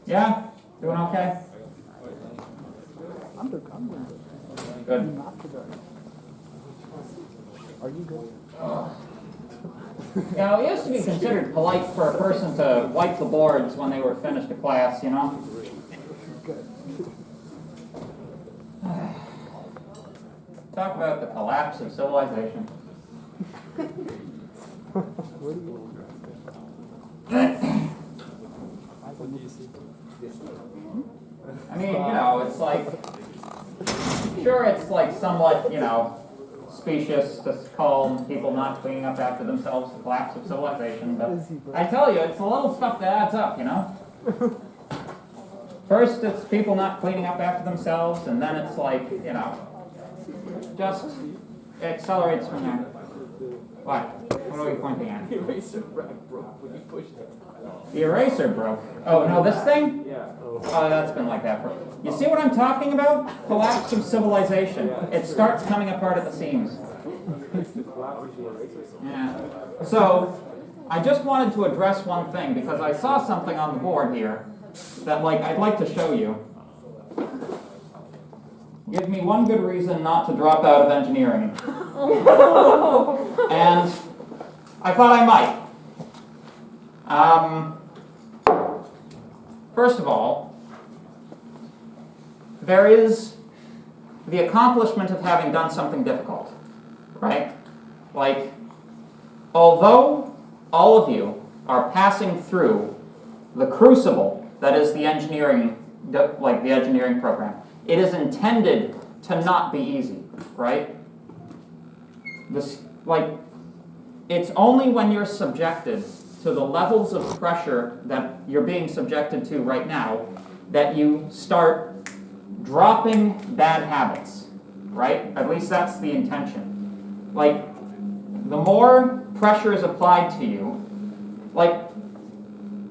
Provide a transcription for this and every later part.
Yeah? Doing okay? I'm doing Good. not today. Are you good? You know, it used to be considered polite for a person to wipe the boards when they were finished a class, you know? Good. Talk about the collapse of civilization. Where do you? I mean, you know, it's like, sure, it's like somewhat, you know, specious to call people not cleaning up after themselves the collapse of civilization, but I tell you, it's the little stuff that adds up, you know? First, it's people not cleaning up after themselves, and then it's like, you know, just it accelerates from there. What? What are we pointing at? The eraser broke when you pushed it. The eraser broke. Oh, no, this thing? Yeah. Oh, that's been like that for... You see what I'm talking about? Collapse of civilization. It starts coming apart at the seams. Yeah. So, I just wanted to address one thing, because I saw something on the board here that, like, I'd like to show you. Give me one good reason not to drop out of engineering. And I thought I might. First of all, there is the accomplishment of having done something difficult, right? Like, although all of you are passing through the crucible that is the engineering, like the engineering program, it is intended to not be easy, right? This, like, it's only when you're subjected to the levels of pressure that you're being subjected to right now that you start dropping bad habits, right? At least that's the intention. Like, the more pressure is applied to you, like,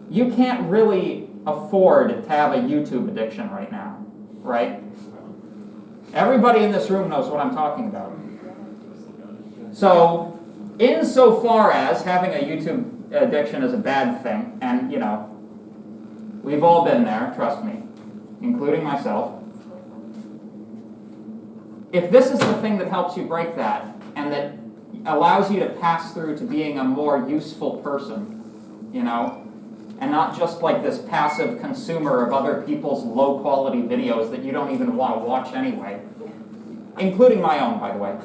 you can't really afford to have a YouTube addiction right now, right? Everybody in this room knows what I'm talking about. So, insofar as having a YouTube addiction is a bad thing, and, you know, we've all been there, trust me, including myself. If this is the thing that helps you break that, and that allows you to pass through to being a more useful person, you know, and not just like this passive consumer of other people's low-quality videos that you don't even want to watch anyway, including my own, by the way.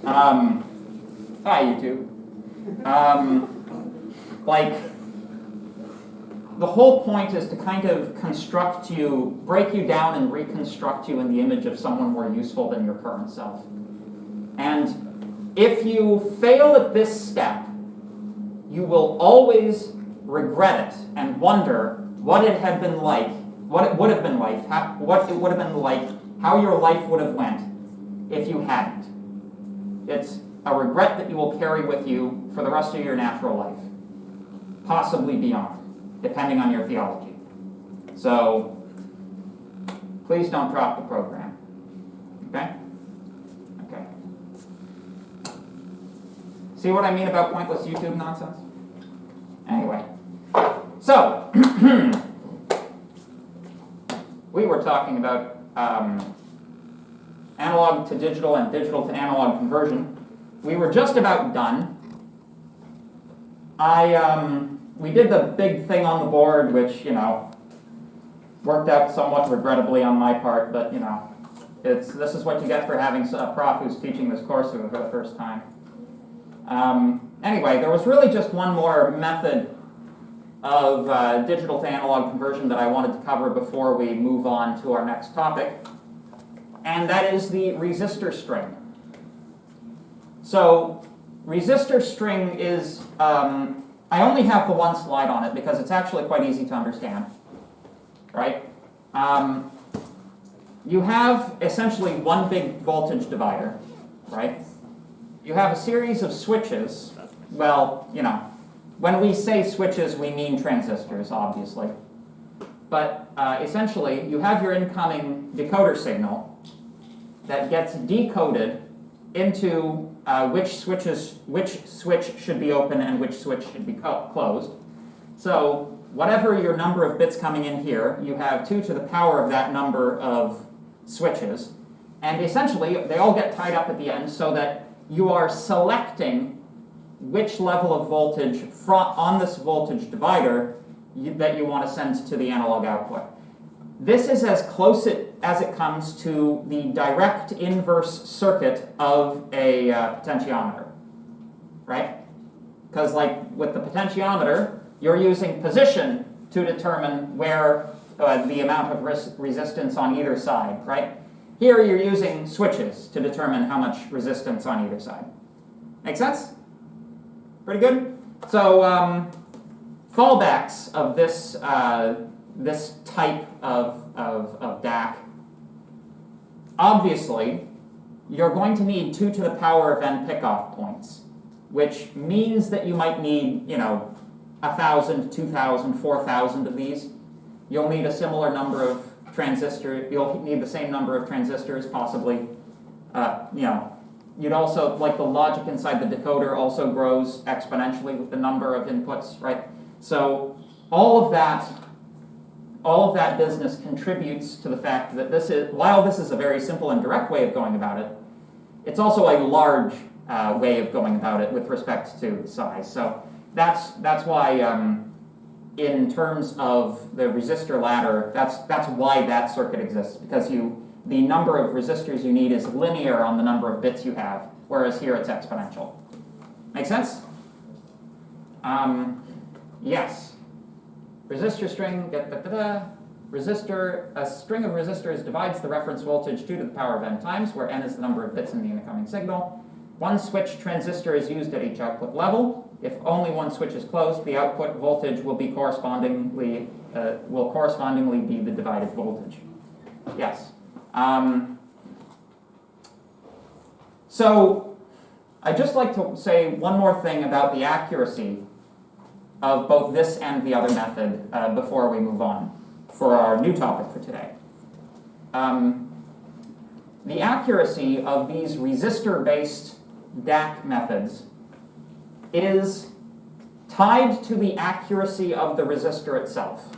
Hi, YouTube. Like, the whole point is to kind of construct you, break you down and reconstruct you in the image of someone more useful than your current self. And if you fail at this step, you will always regret it and wonder what it had been like, what it would have been like, how your life would have went if you hadn't. It's a regret that you will carry with you for the rest of your natural life, possibly beyond, depending on your theology. So, please don't drop the program. Okay? Okay. See what I mean about pointless YouTube nonsense? Anyway. So, we were talking about analog to digital and digital to analog conversion. We were just about done. We did the big thing on the board, which, you know, worked out somewhat regrettably on my part, but, you know, this is what you get for having a prof who's teaching this course for the first time. Anyway, there was really just one more method of digital to analog conversion that I wanted to cover before we move on to our next topic, and that is the resistor string. So, resistor string is, I only have the one slide on it because it's actually quite easy to understand, right? You have essentially one big voltage divider, right? You have a series of switches. Well, you know, when we say switches, we mean transistors, obviously. But essentially, you have your incoming decoder signal that gets decoded into which switch should be open and which switch should be closed. So whatever your number of bits coming in here, you have 2 to the power of that number of switches. And essentially, they all get tied up at the end so that you are selecting which level of voltage on this voltage divider that you want to send to the analog output. This is as close as it comes to the direct inverse circuit of a potentiometer, right? Because like with the potentiometer, you're using position to determine where the amount of resistance on either side, right? Here you're using switches to determine how much resistance on either side. Make sense? Pretty good? So fallbacks of this, this type of DAC, obviously, you're going to need 2 to the power of n pickoff points, which means that you might need, 1,000, 2,000, 4,000 of these. You'll need a similar number of transistors. You'll need the same number of transistors, possibly. You'd also, like the logic inside the decoder also grows exponentially with the number of inputs, right? So all of that business contributes to the fact that while this is a very simple and direct way of going about it, it's also a large way of going about it with respect to size. So that's why in terms of the resistor ladder, that's why that circuit exists, because the number of resistors you need is linear on the number of bits you have, whereas here it's exponential. Make sense? Yes. Resistor string, resistor, a string of resistors divides the reference voltage 2 to the power of n times, where n is the number of bits in the incoming signal. One switch transistor is used at each output level. If only one switch is closed, the output voltage will correspondingly be the divided voltage. Yes. So I'd just like to say one more thing about the accuracy of both this and the other method before we move on for our new topic for today. The accuracy of these resistor-based DAC methods is tied to the accuracy of the resistor itself.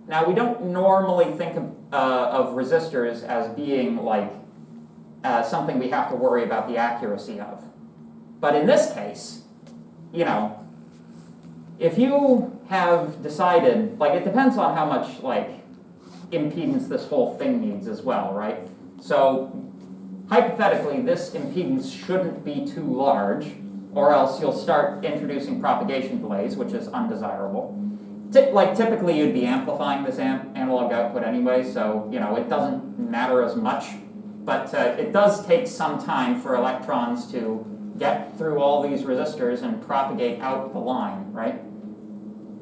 Now, we don't normally think of resistors as being like something we have to worry about the accuracy of. But in this case, if you have decided, it depends on how much, impedance this whole thing needs as well, right? So, hypothetically, this impedance shouldn't be too large, or else you'll start introducing propagation delays, which is undesirable. Typically, you'd be amplifying this analog output anyway, so, it doesn't matter as much. But it does take some time for electrons to get through all these resistors and propagate out the line, right?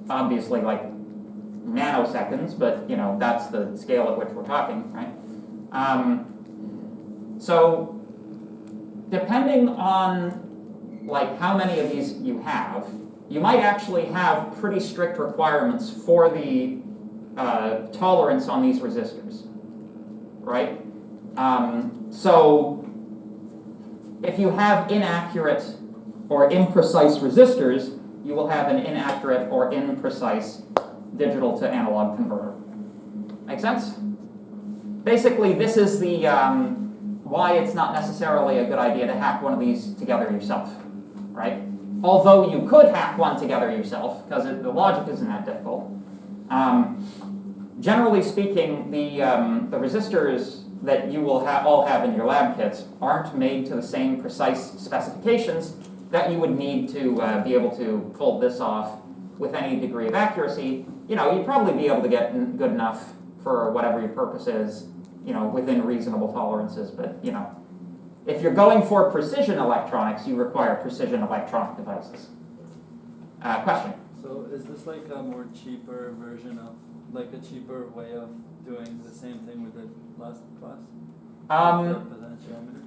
Obviously, nanoseconds, but, that's the scale at which we're talking, right? So, depending on, how many of these you have, you might actually have pretty strict requirements for the tolerance on these resistors, right? So if you have inaccurate or imprecise resistors, you will have an inaccurate or imprecise digital to analog converter. Make sense? Basically, this is the why it's not necessarily a good idea to hack one of these together yourself, right? Although you could hack one together yourself, because the logic isn't that difficult. Generally speaking, the resistors that you will all have in your lab kits aren't made to the same precise specifications that you would need to be able to pull this off with any degree of accuracy. You'd probably be able to get good enough for whatever your purpose is, within reasonable tolerances, but, if you're going for precision electronics, you require precision electronic devices. Question? So is this a more cheaper version of, a cheaper way of doing the same thing we did last class? The potentiometer?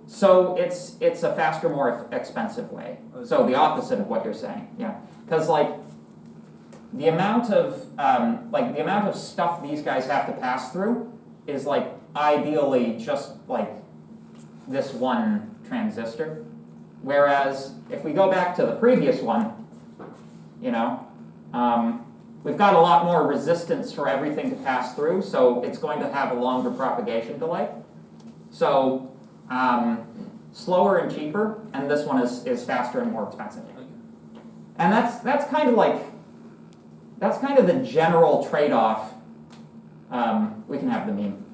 So it's a faster, more expensive way. So the opposite of what you're saying, yeah. Because the amount of stuff these guys have to pass through is ideally just this one transistor. Whereas if we go back to the previous one, we've got a lot more resistance for everything to pass through, so it's going to have a longer propagation delay. So slower and cheaper, and this one is faster and more expensive. Okay. And that's kind of the general trade-off. We can have the meme.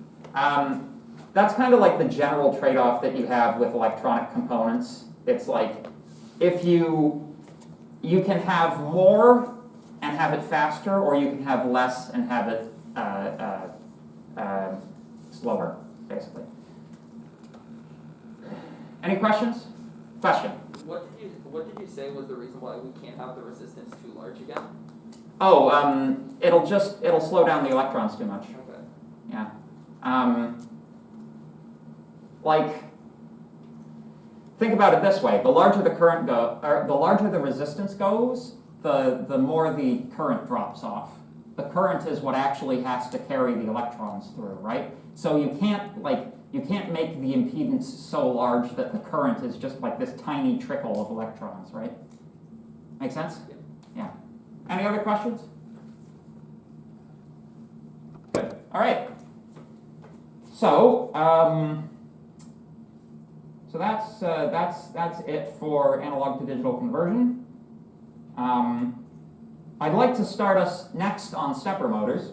That's kind of like the general trade-off that you have with electronic components. It's like if you can have more and have it faster, or you can have less and have it slower, basically. Any questions? Question. What did you say was the reason why we can't have the resistance too large again? Oh, it'll slow down the electrons too much. Okay. Yeah. Like, think about it this way: the larger the current the larger the resistance goes, the more the current drops off. The current is what actually has to carry the electrons through, right? So you can't make the impedance so large that the current is just like this tiny trickle of electrons, right? Make sense? Yeah. Any other questions? Good. All right. So, that's it for analog to digital conversion. I'd like to start us next on stepper motors.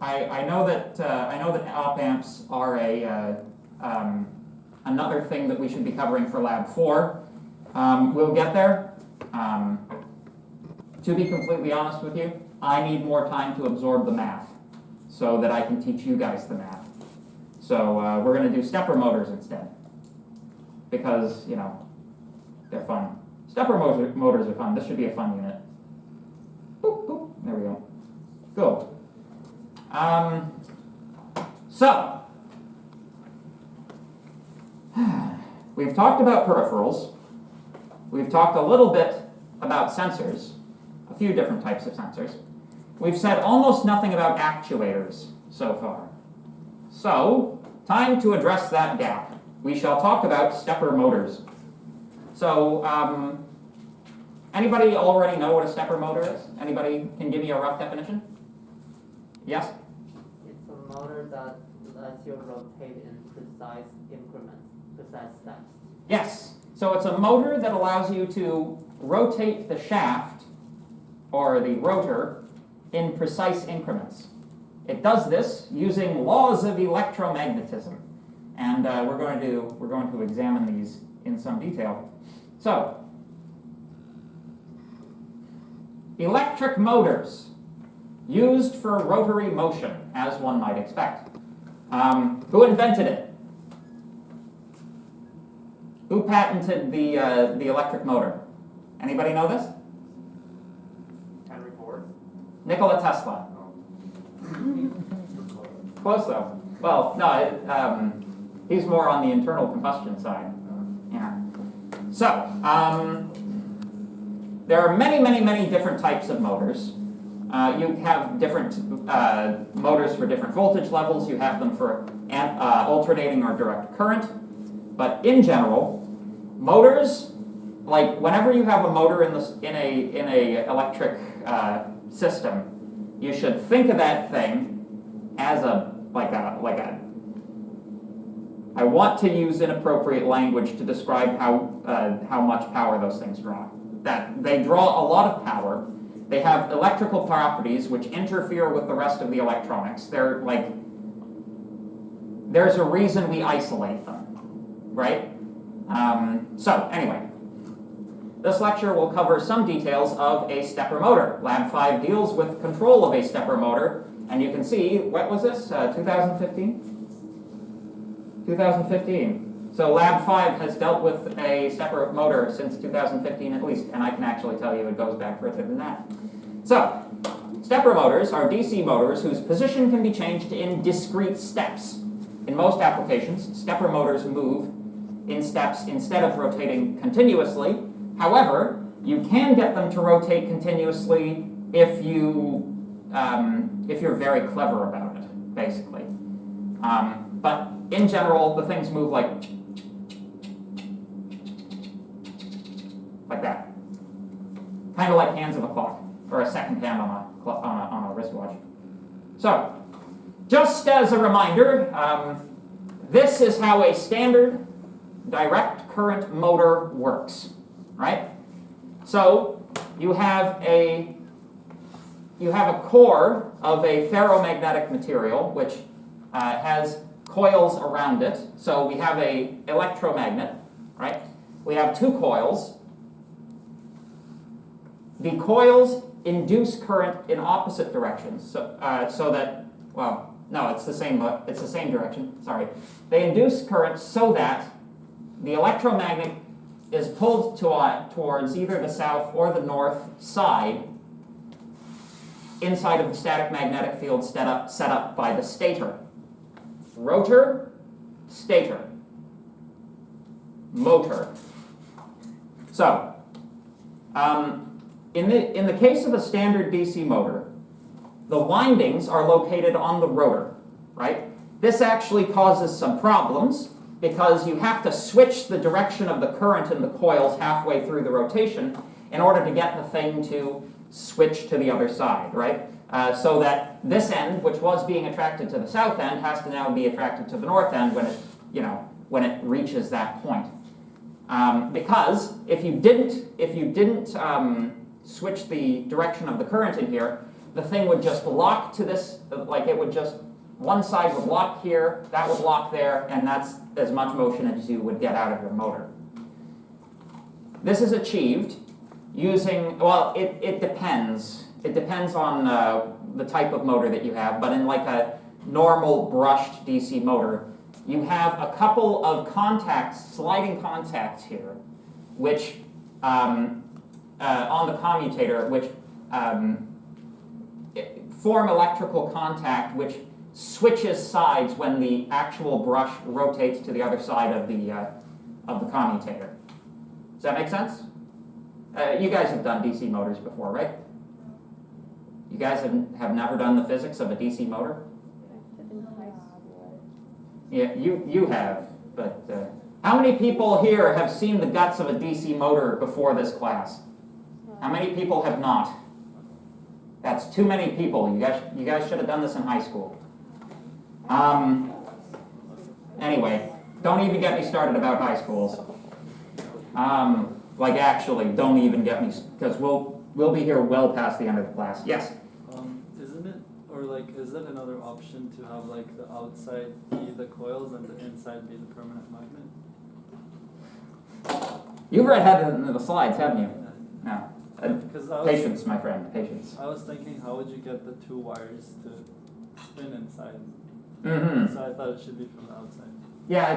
I know that op amps are another thing that we should be covering for Lab 4. We'll get there. To be completely honest with you, I need more time to absorb the math so that I can teach you guys the math. So we're going to do stepper motors instead because, they're fun. Stepper motors are fun. This should be a fun unit. Boop, boop. There we go. Go. So, we've talked about peripherals. We've talked a little bit about sensors, a few different types of sensors. We've said almost nothing about actuators so far. So, time to address that gap. We shall talk about stepper motors. So, anybody already know what a stepper motor is? Anybody can give me a rough definition? Yes? It's a motor that lets you rotate in precise increments, precise steps. Yes. So it's a motor that allows you to rotate the shaft, or the rotor, in precise increments. It does this using laws of electromagnetism. And we're going to examine these in some detail. So, electric motors used for rotary motion, as one might expect. Who invented it? Who patented the electric motor? Anybody know this? Henry Ford? Nikola Tesla. Close though. Well, no, he's more on the internal combustion side. Yeah. So, there are many, many, many different types of motors. You have different motors for different voltage levels. You have them for alternating or direct current. But in general, motors, like whenever you have a motor in a electric system, you should think of that thing as I want to use inappropriate language to describe how much power those things draw. That they draw a lot of power. They have electrical properties which interfere with the rest of the electronics. They're like, there's a reason we isolate them, right? So anyway, this lecture will cover some details of a stepper motor. Lab 5 deals with control of a stepper motor, and you can see, what was this, 2015? 2015. So Lab 5 has dealt with a stepper motor since 2015 at least, and I can actually tell you it goes back further than that. So, stepper motors are DC motors whose position can be changed in discrete steps. In most applications, stepper motors move in steps instead of rotating continuously. However, you can get them to rotate continuously if you're very clever about it, basically. But in general, the things move like that. Kind of like hands of a clock. or a second hand on a wristwatch. So, just as a reminder, this is how a standard direct current motor works, right? So you have a core of a ferromagnetic material which has coils around it. So we have a electromagnet, right? We have two coils. The coils induce current in opposite directions, so that, well, no, it's the same direction. Sorry, they induce current so that the electromagnet is pulled towards either the south or the north side inside of the static magnetic field set up by the stator. Rotor, stator, motor. So, in the case of a standard DC motor, the windings are located on the rotor, right? This actually causes some problems because you have to switch the direction of the current in the coils halfway through the rotation in order to get the thing to switch to the other side, right? So that this end, which was being attracted to the south end, has to now be attracted to the north end when it reaches that point. Because if you didn't switch the direction of the current in here, the thing would just lock to this, like it would just, one side would lock here, that would lock there, and that's as much motion as you would get out of your motor. This is achieved using, well, it depends. It depends on the type of motor that you have, but in like a normal brushed DC motor, you have a couple of contacts, sliding contacts here, which, on the commutator, which form electrical contact, which switches sides when the actual brush rotates to the other side of the commutator. Does that make sense? You guys have done DC motors before, right? You guys have never done the physics of a DC motor? Yeah, you have, but how many people here have seen the guts of a DC motor before this class? How many people have not? That's too many people. You guys should have done this in high school. Anyway, don't even get me started about high schools. Like actually, don't even get me, because we'll be here well past the end of the class. Yes? Isn't it, or like, is it another option to have like the outside be the coils and the inside be the permanent magnet? You've read ahead in the slides, haven't you? No. Patience, my friend, patience. I was thinking, how would you get the two wires to spin inside? Mm-hmm. So I thought it should be from the outside. Yeah,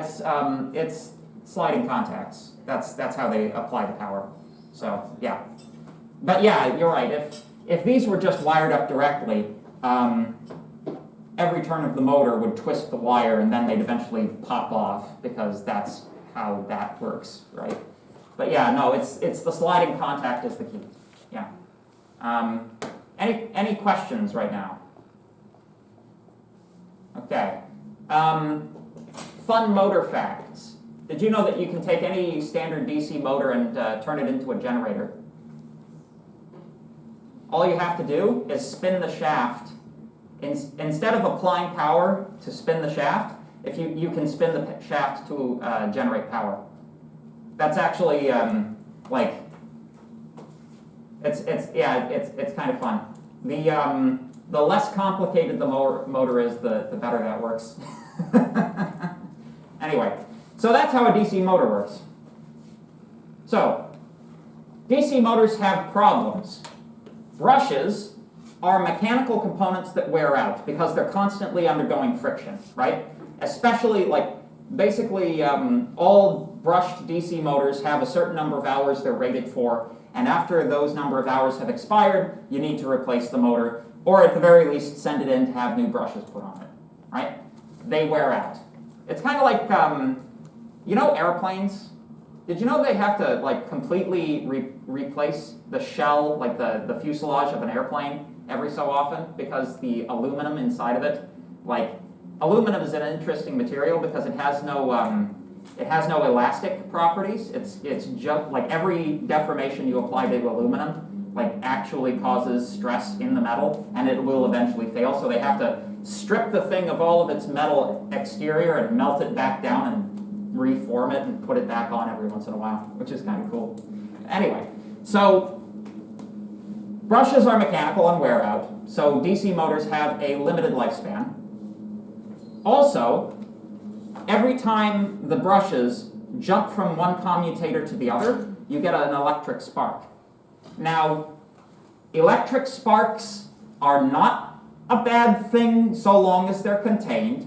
it's sliding contacts. That's how they apply the power. So yeah, but yeah, you're right. If these were just wired up directly, every turn of the motor would twist the wire, and then they'd eventually pop off because that's how that works, right? But yeah, no, it's the sliding contact is the key. Yeah. Any questions right now? Okay. Fun motor facts. Did you know that you can take any standard DC motor and turn it into a generator? All you have to do is spin the shaft. Instead of applying power to spin the shaft, if you can spin the shaft to generate power. That's actually like it's kind of fun. The less complicated the motor is, the better that works. Anyway, so that's how a DC motor works. So, DC motors have problems. Brushes are mechanical components that wear out because they're constantly undergoing friction, right? Especially, like, basically all brushed DC motors have a certain number of hours they're rated for, and after those number of hours have expired, you need to replace the motor, or at the very least send it in to have new brushes put on it, right? They wear out. It's kind of like, you know airplanes? Did you know they have to like completely replace the shell, like the fuselage of an airplane every so often because the aluminum inside of it, like aluminum is an interesting material because it has no elastic properties. It's just like every deformation you apply to aluminum, like actually causes stress in the metal, and it will eventually fail. So they have to strip the thing of all of its metal exterior and melt it back down and reform it and put it back on every once in a while, which is kind of cool. Anyway, so brushes are mechanical and wear out, so DC motors have a limited lifespan. Also, every time the brushes jump from one commutator to the other, you get an electric spark. Now, electric sparks are not a bad thing so long as they're contained,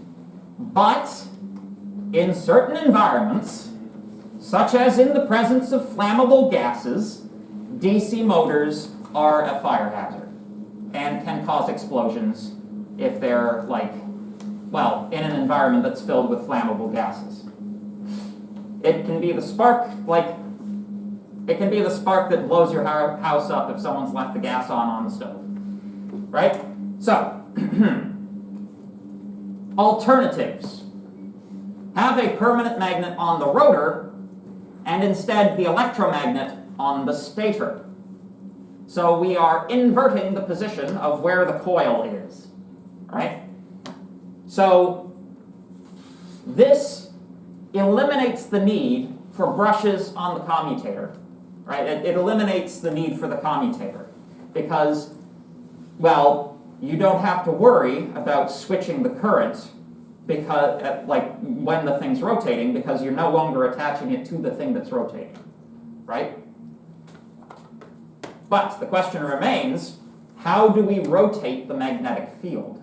but in certain environments, such as in the presence of flammable gases, DC motors are a fire hazard and can cause explosions if they're in an environment that's filled with flammable gases. It can be the spark, that blows your house up if someone's left the gas on the stove, right? So, alternatives. Have a permanent magnet on the rotor and instead the electromagnet on the stator. So we are inverting the position of where the coil is, right? So this eliminates the need for brushes on the commutator, right? It eliminates the need for the commutator because, well, you don't have to worry about switching the current because, when the thing's rotating, because you're no longer attaching it to the thing that's rotating, right? But the question remains, how do we rotate the magnetic field?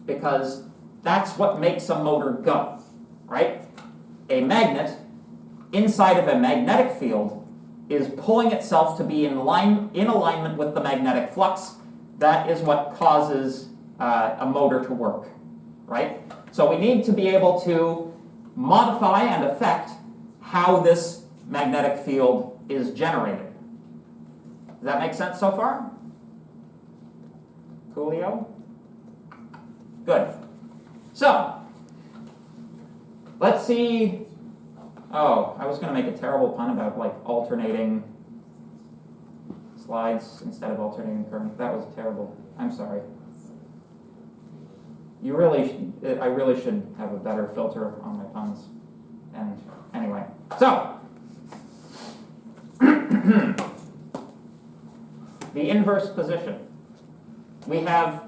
Because that's what makes a motor go, right? A magnet inside of a magnetic field is pulling itself to be in alignment with the magnetic flux. That is what causes a motor to work, right? So we need to be able to modify and affect how this magnetic field is generated. Does that make sense so far? Coolio? Good. So, let's see. Oh, I was going to make a terrible pun about alternating slides instead of alternating current. That was terrible. I'm sorry. I really should have a better filter on my puns. And anyway, so the inverse position. We have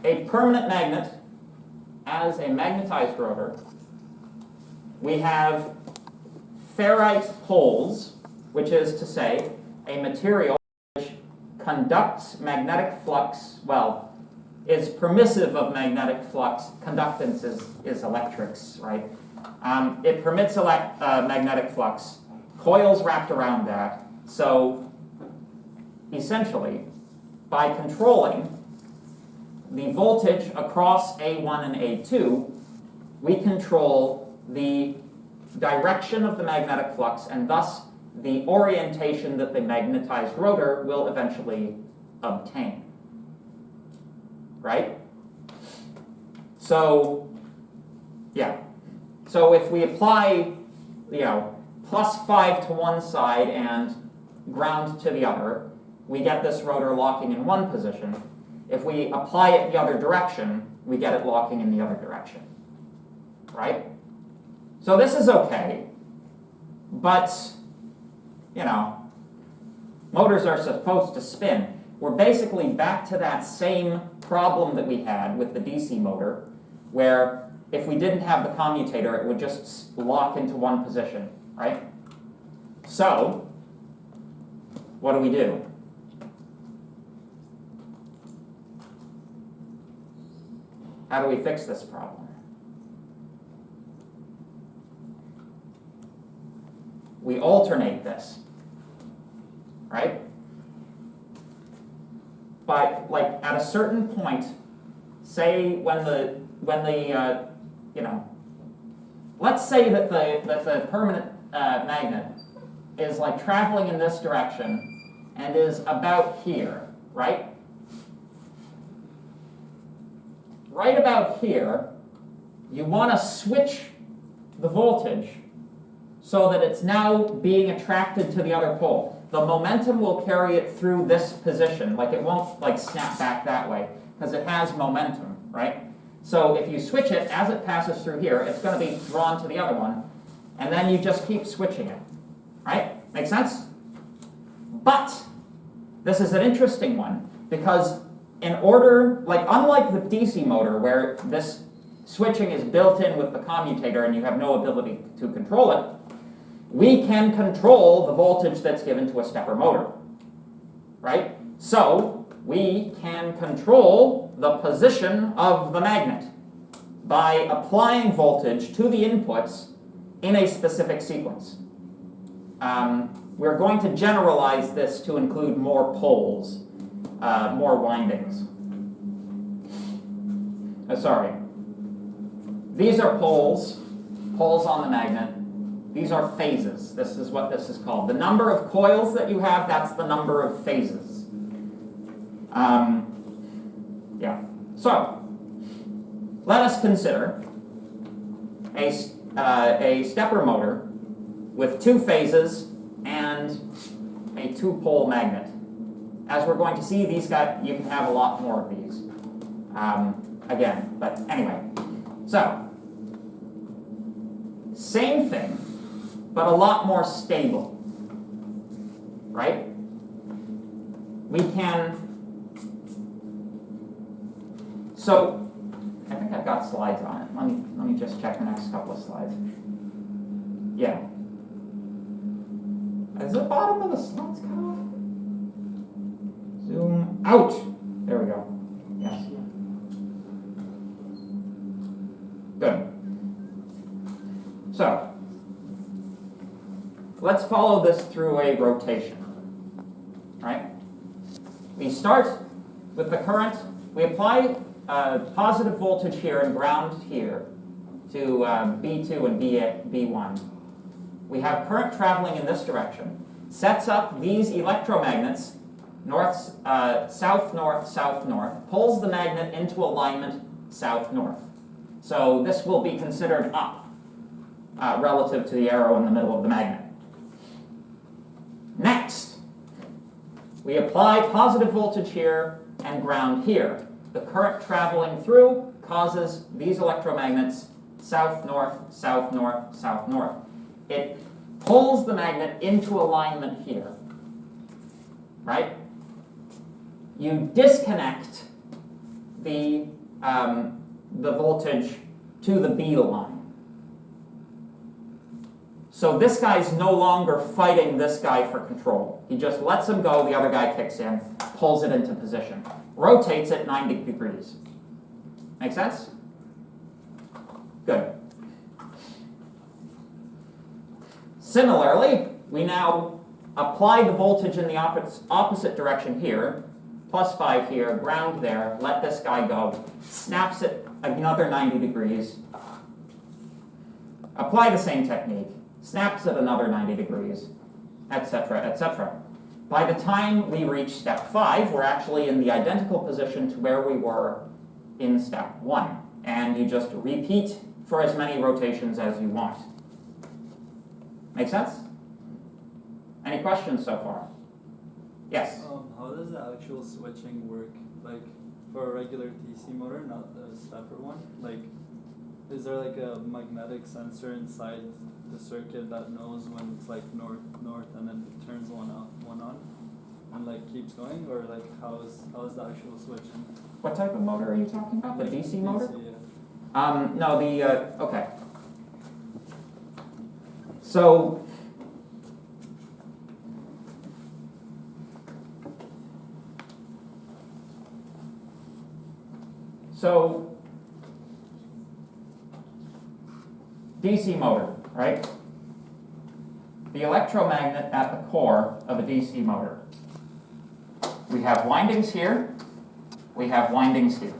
a permanent magnet as a magnetized rotor. We have ferrite poles, which is to say a material which conducts magnetic flux, is permissive of magnetic flux. Conductance is electrics, right? It permits magnetic flux, coils wrapped around that. So essentially, by controlling the voltage across A1 and A2, we control the direction of the magnetic flux and thus the orientation that the magnetized rotor will eventually obtain. Right? So, yeah. So if we apply, +5 to one side and ground to the other, we get this rotor locking in one position. If we apply it the other direction, we get it locking in the other direction. Right? So this is okay, but, motors are supposed to spin. We're basically back to that same problem that we had with the DC motor, where if we didn't have the commutator, it would just lock into one position, right? So, what do we do? How do we fix this problem? We alternate this, right? But at a certain point, say when the let's say that the permanent magnet is traveling in this direction and is about here, right? Right about here, you want to switch the voltage so that it's now being attracted to the other pole. the momentum will carry it through this position. Like it won't like snap back that way because it has momentum, right? So if you switch it as it passes through here, it's going to be drawn to the other one, and then you just keep switching it, right? Make sense? But this is an interesting one because in order, like unlike the DC motor where this switching is built in with the commutator and you have no ability to control it, we can control the voltage that's given to a stepper motor, right? So we can control the position of the magnet by applying voltage to the inputs in a specific sequence. We're going to generalize this to include more poles, more windings. Sorry. These are poles on the magnet. These are phases. This is what this is called. The number of coils that you have, that's the number of phases. Yeah. So, let us consider a stepper motor with 2 phases and a 2-pole magnet. As we're going to see, these guys, you can have a lot more of these. Again, but anyway. So, same thing, but a lot more stable, right? We can, so I think I've got slides on it. Let me just check the next couple of slides. Yeah. Is the bottom of the slides cut off? Zoom out. There we go. Yes. Good. So, let's follow this through a rotation, right? We start with the current. We apply positive voltage here and ground here to B2 and B1. We have current traveling in this direction. Sets up these electromagnets, north, south, north, south, north, pulls the magnet into alignment south, north. So this will be considered up relative to the arrow in the middle of the magnet. Next, we apply positive voltage here and ground here. The current traveling through causes these electromagnets south, north, south, north, south, north. It pulls the magnet into alignment here, right? You disconnect the voltage to the B line. So this guy's no longer fighting this guy for control. He just lets him go, the other guy kicks in, pulls it into position. Rotates it 90 degrees. Make sense? Good. Similarly, we now apply the voltage in the opposite direction here, +5 here, ground there, let this guy go, snaps it another 90 degrees, apply the same technique, snaps it another 90 degrees, etc., etc. By the time we reach step 5, we're actually in the identical position to where we were in step 1. And you just repeat for as many rotations as you want. Make sense? Any questions so far? Yes? How does the actual switching work? Like, for a regular DC motor, not the stepper one? Like, is there like a magnetic sensor inside the circuit that knows when it's like north, and then it turns one on, and like keeps going? Or like, how is the actual switching? What type of motor are you talking about? The DC motor? DC, yeah. No, okay. So, DC motor, right? The electromagnet at the core of a DC motor. We have windings here, we have windings here.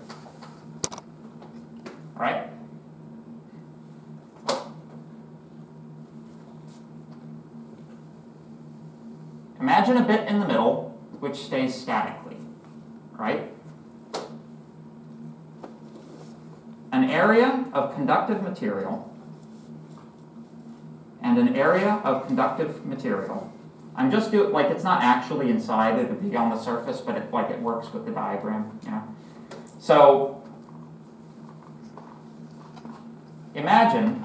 All right? Imagine a bit in the middle which stays statically, right? An area of conductive material and an area of conductive material I'm just doing, like, it's not actually inside, it would be on the surface, but it, like, it works with the diagram, you know. So, imagine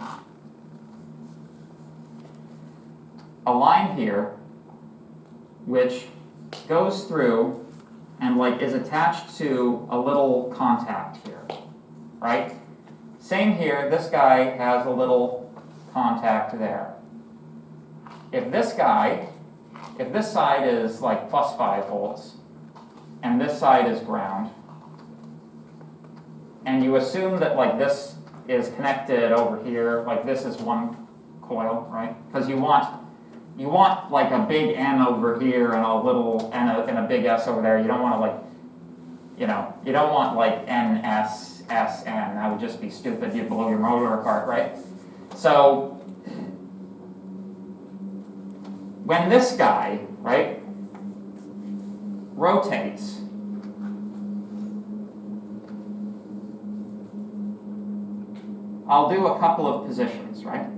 a line here which goes through and, like, is attached to a little contact here, right? Same here, this guy has a little contact there. If this side is like plus 5 volts, and this side is ground, and you assume that like this is connected over here, like this is one coil, right? Because you want like a big N over here and a little and a big S over there. You don't want to like, you know, you don't want like NS, SN. That would just be stupid. You'd blow your motor apart, right? So when this guy, right, rotates, I'll do a couple of positions, right?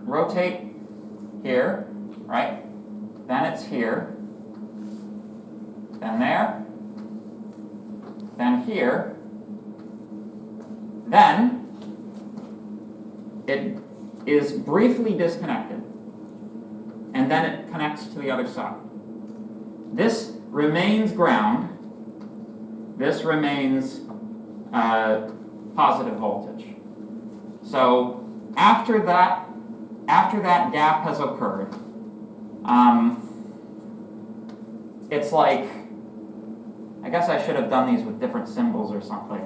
Rotate here, right? Then it's here, then there, then here, then it is briefly disconnected, and then it connects to the other side. This remains ground, this remains positive voltage. So after that gap has occurred, it's like, I guess I should have done these with different symbols or something.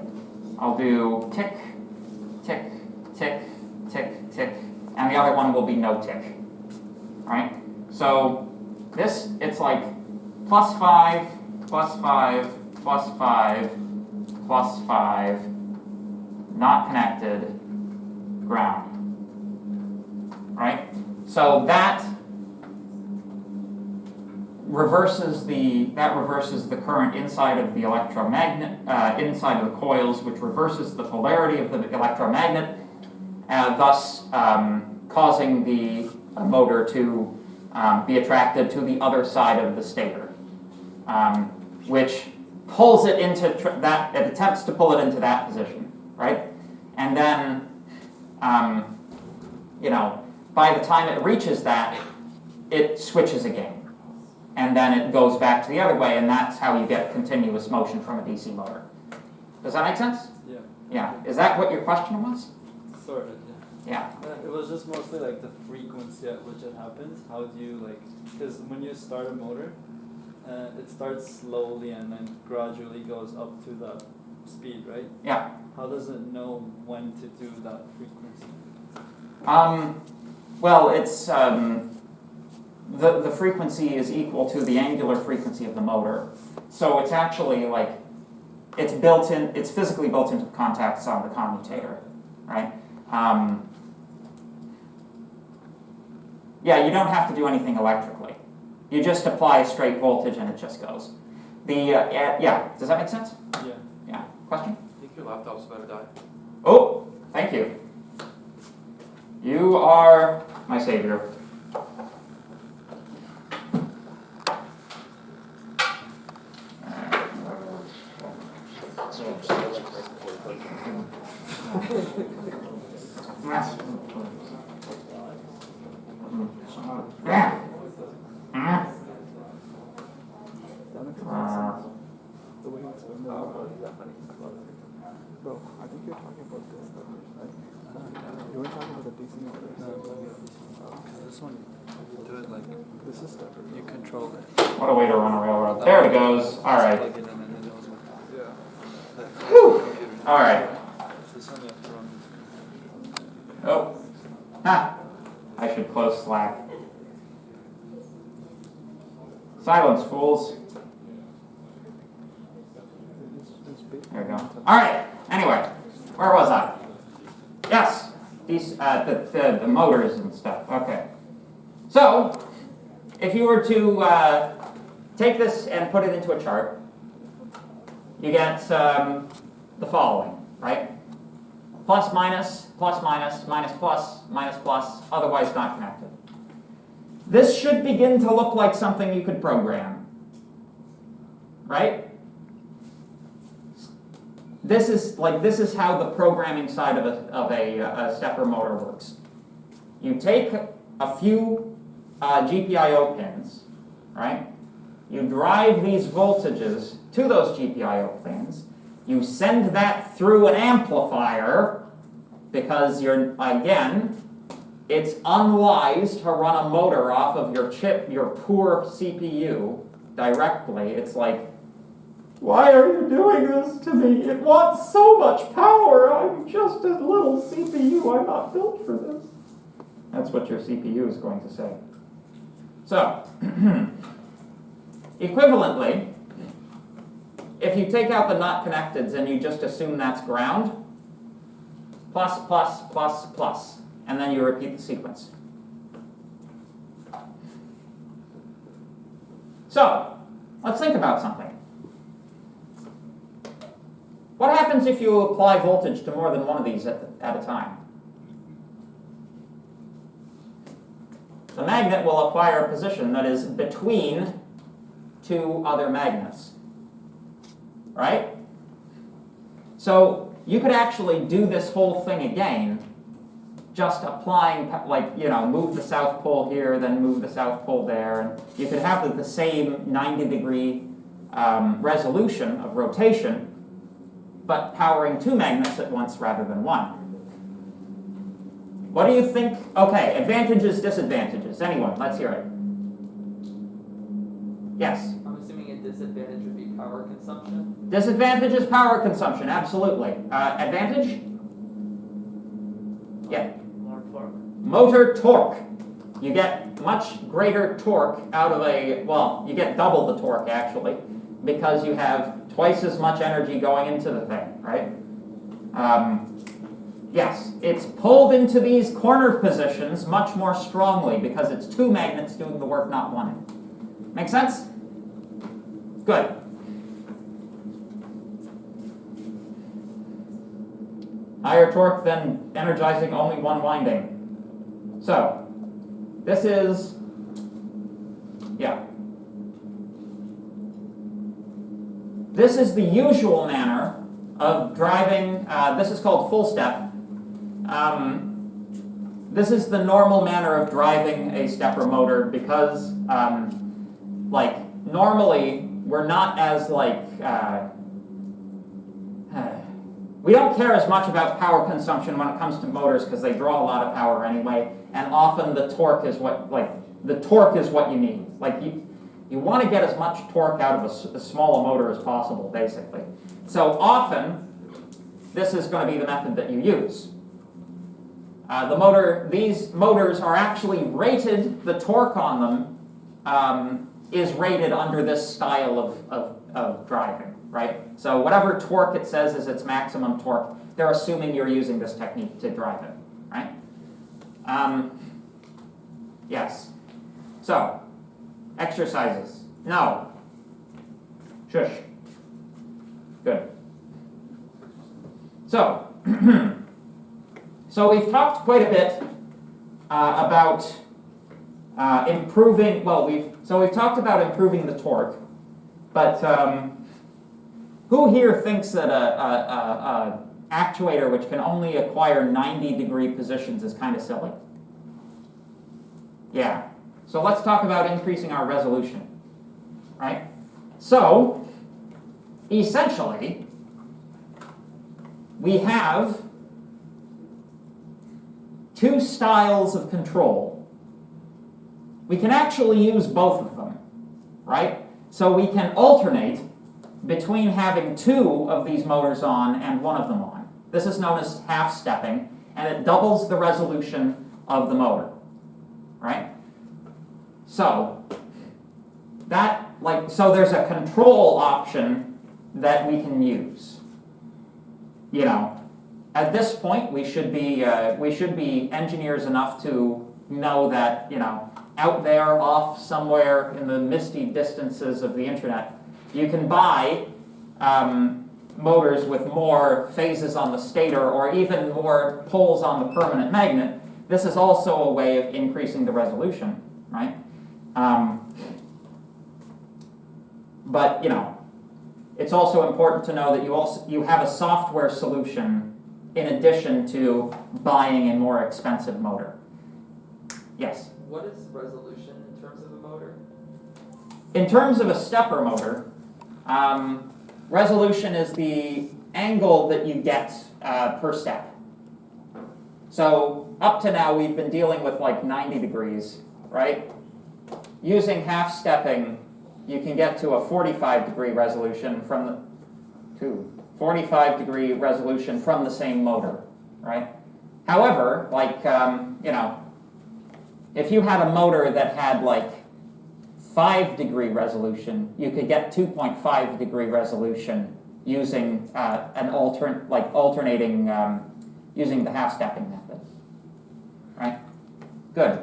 I'll do tick, tick, tick, tick, tick, and the other one will be no tick. Right? So this, it's like plus 5, plus 5, plus 5, plus 5, not connected, ground. Right? So that reverses the current inside of the electromagnet, inside of the coils, which reverses the polarity of the electromagnet, thus causing the motor to be attracted to the other side of the stator, which pulls it into that. It attempts to pull it into that position, right? And then, you know, by the time it reaches that, it switches again. And then it goes back to the other way, and that's how you get continuous motion from a DC motor. Does that make sense? Yeah. Yeah. Is that what your question was? Sort of, yeah. Yeah. It was just mostly like the frequency at which it happens. How do you like, because when you start a motor, it starts slowly and then gradually goes up to that speed, right? Yeah. How does it know when to do that frequency? Well, it's the frequency is equal to the angular frequency of the motor. So it's actually like, it's built in, it's physically built into the contacts on the commutator, right? Yeah, you don't have to do anything electrically. You just apply a straight voltage and it just goes. Yeah, does that make sense? Yeah. Yeah, question? I think your laptop's about to die. Oh, thank you. You are my savior. The way it's been Bro, I think you're talking about this stuff, right? You weren't talking about the DC motors. Because this one, you do it like, This is separate. you control it. What a way to run a railroad. There it goes. All right. Plug it in and it knows what. Yeah. Whew. All right. This one you have to run. Oh. Ha. I should close Slack. Silence, fools. There we go. All right. Anyway, where was I? Yes. These the motors and stuff. Okay. So, if you were to take this and put it into a chart, you get the following, right? Plus, minus, plus, minus, minus, plus, minus, plus, otherwise not connected. this should begin to look like something you could program, right? This is how the programming side of a stepper motor works. You take a few GPIO pins, right? You drive these voltages to those GPIO pins. You send that through an amplifier because again, it's unwise to run a motor off of your chip, your poor CPU, directly. It's like, why are you doing this to me? It wants so much power. I'm just a little CPU. I'm not built for this. That's what your CPU is going to say. So, equivalently, if you take out the not connecteds and you just assume that's ground, plus, plus, plus, plus, and then you repeat the sequence. So, let's think about something. What happens if you apply voltage to more than one of these at a time? The magnet will acquire a position that is between two other magnets, right? So you could actually do this whole thing again, just applying, like, move the south pole here, then move the south pole there, and you could have the same 90-degree resolution of rotation, but powering two magnets at once rather than one. What do you think? Okay, advantages, disadvantages. Anyone, let's hear it. Yes? I'm assuming a disadvantage would be power consumption. Disadvantage is power consumption, absolutely. Advantage? Yeah. More torque. Motor torque. You get much greater torque out of you get double the torque actually, because you have twice as much energy going into the thing, right? Yes, it's pulled into these corner positions much more strongly because it's two magnets doing the work, not one. Make sense? Good. Higher torque than energizing only one winding. So, this is, this is the usual manner of driving, this is called full step. This is the normal manner of driving a stepper motor because, normally we're not as, we don't care as much about power consumption when it comes to motors because they draw a lot of power anyway, and often the torque is what you need. You want to get as much torque out of a small motor as possible, basically. So often, this is going to be the method that you use. These motors are actually rated, the torque on them is rated under this style of driving, right? So whatever torque it says is its maximum torque, they're assuming you're using this technique to drive it, right? Yes. So, exercises. No. Shush. Good. So, so we've talked quite a bit about improving. We've talked about improving the torque, but who here thinks that a actuator which can only acquire 90-degree positions is kind of silly? Yeah. So let's talk about increasing our resolution, right? So, essentially, we have two styles of control. We can actually use both of them, right? So we can alternate between having two of these motors on and one of them on. This is known as half-stepping, and it doubles the resolution of the motor, right? So, so there's a control option that we can use. At this point, we should be engineers enough to know that, out there off somewhere in the misty distances of the internet, you can buy motors with more phases on the stator or even more poles on the permanent magnet. This is also a way of increasing the resolution, right? But, it's also important to know that you have a software solution in addition to buying a more expensive motor. Yes? What is resolution in terms of a motor? In terms of a stepper motor, resolution is the angle that you get per step. So up to now we've been dealing with like 90 degrees, right? Using half stepping, you can get to a 45 degree resolution from the 45 degree resolution from the same motor, right? However, like if you had a motor that had like 5 degree resolution, you could get 2.5 degree resolution using alternating using the half stepping method, right? Good.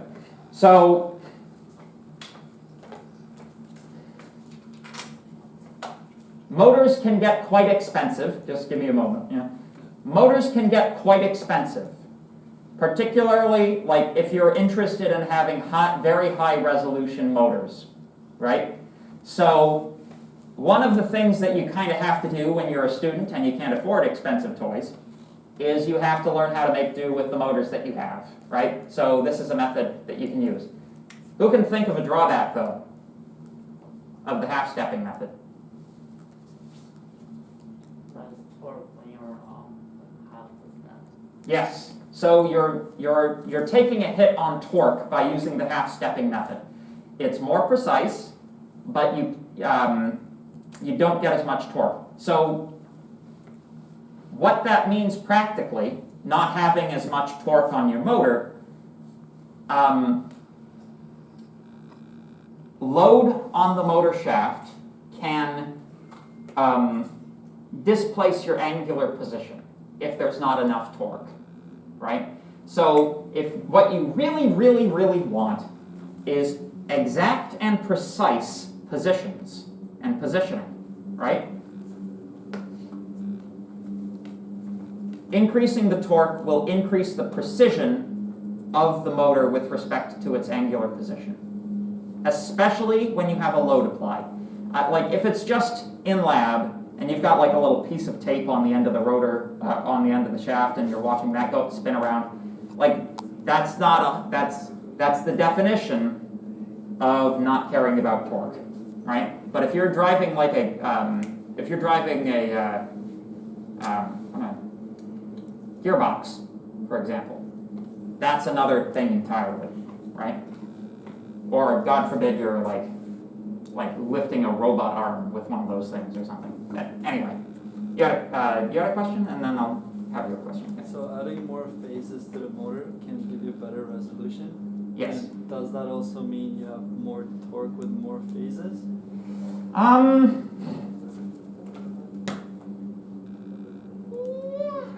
So motors can get quite expensive. Just give me a moment. Yeah. Motors can get quite expensive, particularly like if you're interested in having very high resolution motors, right? So one of the things that you kind of have to do when you're a student and you can't afford expensive toys is you have to learn how to make do with the motors that you have, right? So this is a method that you can use. Who can think of a drawback, though, of the half-stepping method? Torque when you're half the step. Yes. So you're taking a hit on torque by using the half-stepping method. It's more precise, but you don't get as much torque. So what that means practically, not having as much torque on your motor, load on the motor shaft can displace your angular position if there's not enough torque, right? So if what you really, really, really want is exact and precise positions and positioning, right? Increasing the torque will increase the precision of the motor with respect to its angular position, especially when you have a load applied. Like if it's just in lab and you've got like a little piece of tape on the end of the rotor, on the end of the shaft, and you're watching that go spin around, like that's the definition of not caring about torque, right? But if you're driving like gearbox, for example, that's another thing entirely, right? Or God forbid you're like lifting a robot arm with one of those things or something. Anyway, you had a question, and then I'll have your question. Okay. So adding more phases to the motor can give you better resolution? Yes. And does that also mean you have more torque with more phases?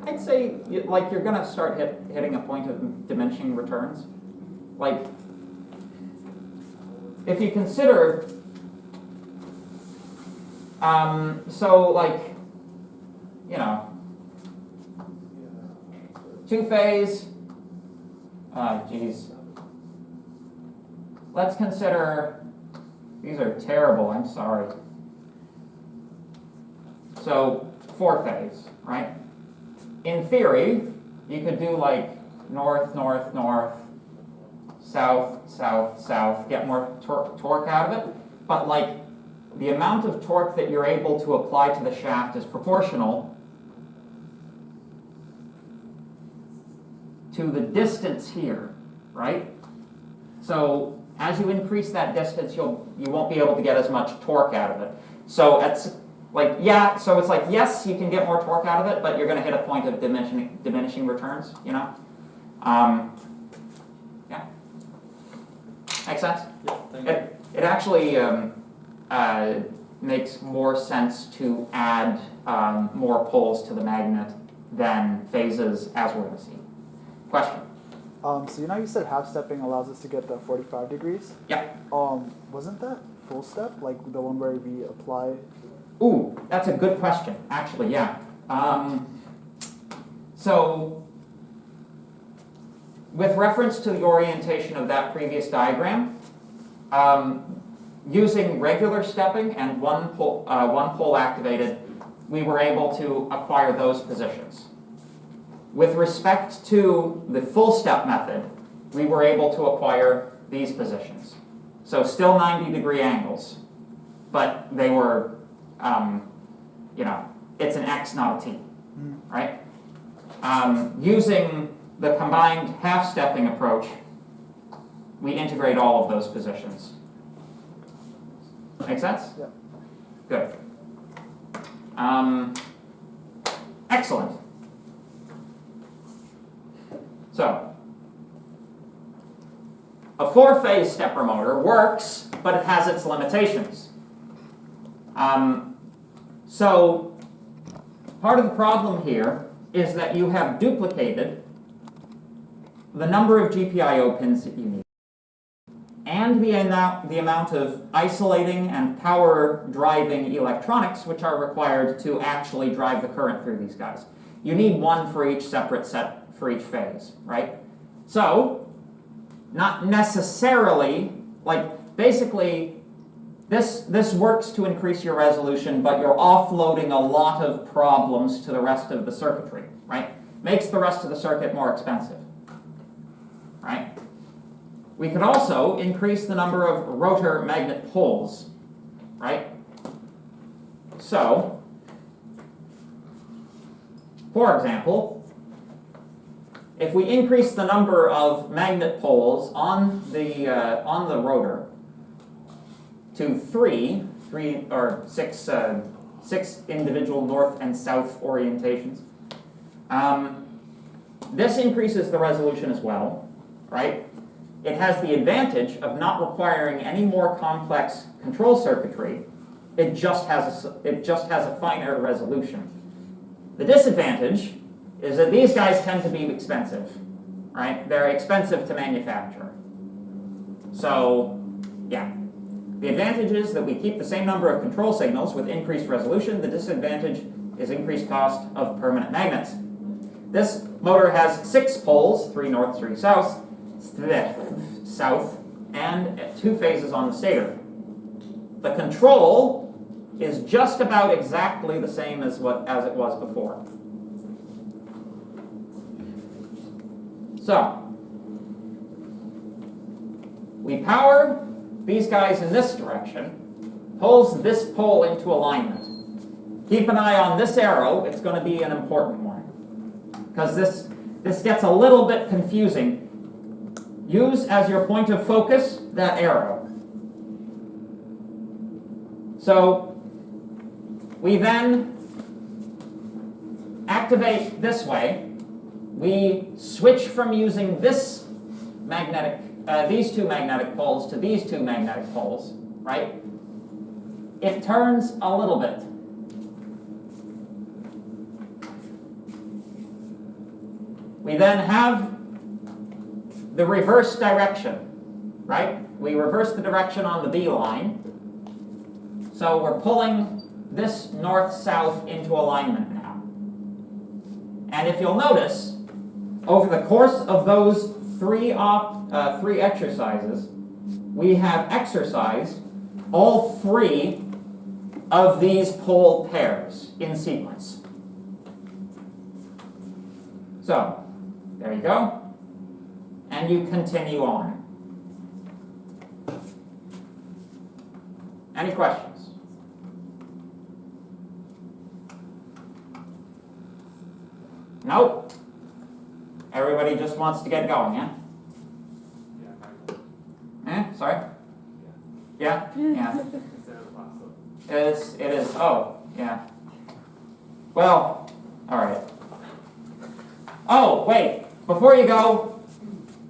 I'd say you're going to start hitting a point of diminishing returns. Like, if you consider, two-phase, let's consider, these are terrible, I'm sorry. So, four-phase, right? In theory, you could do like north, north, north, south, south, south, get more torque out of it, but like the amount of torque that you're able to apply to the shaft is proportional to the distance here, right? So as you increase that distance, you won't be able to get as much torque out of it. So it's like, so it's like, yes, you can get more torque out of it, but you're going to hit a point of diminishing returns, you know? Yeah. Make sense? Yeah, thank you. It actually makes more sense to add more poles to the magnet than phases, as we're going to see. Question? So you said half stepping allows us to get the 45 degrees? Yeah. Wasn't that full step, like the one where we apply? Ooh, that's a good question, actually, yeah. So, with reference to the orientation of that previous diagram, using regular stepping and one pole activated, we were able to acquire those positions. With respect to the full step method, we were able to acquire these positions. So still 90-degree angles, but they were, you know, it's an X, not a T, right? Using the combined half-stepping approach, we integrate all of those positions. Make sense? Yeah. Good. Excellent. So, a 4-phase stepper motor works, but it has its limitations. So, part of the problem here is that you have duplicated the number of GPIO pins that you need, and the amount of isolating and power driving electronics which are required to actually drive the current through these guys. You need one for each separate set for each phase, right? So, not necessarily, like basically this works to increase your resolution, but you're offloading a lot of problems to the rest of the circuitry, right? Makes the rest of the circuit more expensive, right? We could also increase the number of rotor magnet poles, right? So, for example, if we increase the number of magnet poles on the rotor to three or six individual north and south orientations, this increases the resolution as well, right? It has the advantage of not requiring any more complex control circuitry. It just has a finer resolution. The disadvantage is that these guys tend to be expensive, right? They're expensive to manufacture. So, yeah. The advantage is that we keep the same number of control signals with increased resolution. The disadvantage is increased cost of permanent magnets. This motor has 6 poles, 3 north, 3 south, and 2 phases on the stator. The control is just about exactly the same as it was before. So, we power these guys in this direction, pulls this pole into alignment. Keep an eye on this arrow, it's going to be an important one, because this gets a little bit confusing. Use as your point of focus that arrow. So, we then activate this way. We switch from using this these 2 magnetic poles to these 2 magnetic poles, right? It turns a little bit. We then have the reverse direction, right? We reverse the direction on the B line. So we're pulling this north-south into alignment now. And if you'll notice, over the course of those three exercises, we have exercised all 3 of these pole pairs in sequence. So, there you go. And you continue on. Any questions? Nope. Everybody just wants to get going, yeah? Sorry? Yeah? Yeah. It is, oh, yeah. Well, alright. Oh, wait, before you go,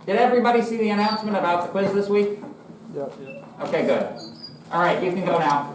did everybody see the announcement about the quiz this week? Yeah. Okay, good. Alright, you can go now.